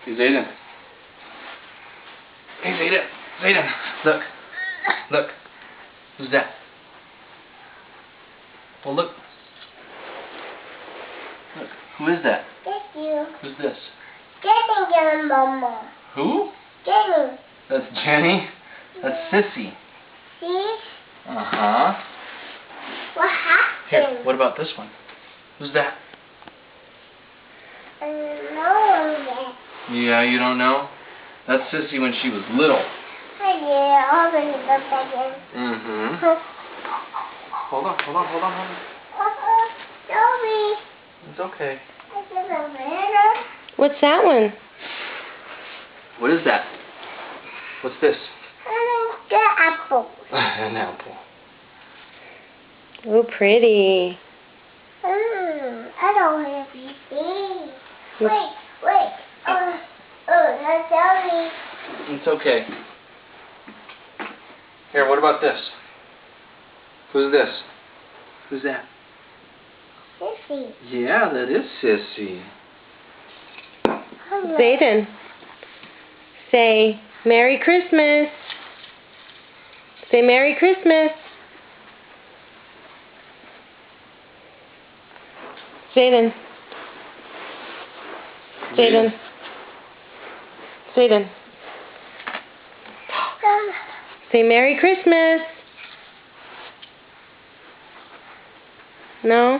Hey, Zayden. Hey, Zayden. Zayden. Look. Look. Who's that? Well, look. Look. Who is that? Thank you. Who's this? Jenny, Mama. Who? Jenny. That's Jenny. That's Sissy. See? Uh-huh. What happened? Here, what about this one? Who's that? No. Yeah, you don't know? That's Sissy when she was little. Yeah, I'll bring it up again. Mm-hmm. Hold on. Sorry. It's okay. I just a banana. What's that one? What is that? What's this? The apple. An apple. Oh, pretty. I don't have anything. Wait. That's sorry. It's okay. Here, what about this? Who's this? Who's that? Sissy. Yeah, that is Sissy. Zayden, say Merry Christmas. Say Merry Christmas. Zayden. Say Merry Christmas. No?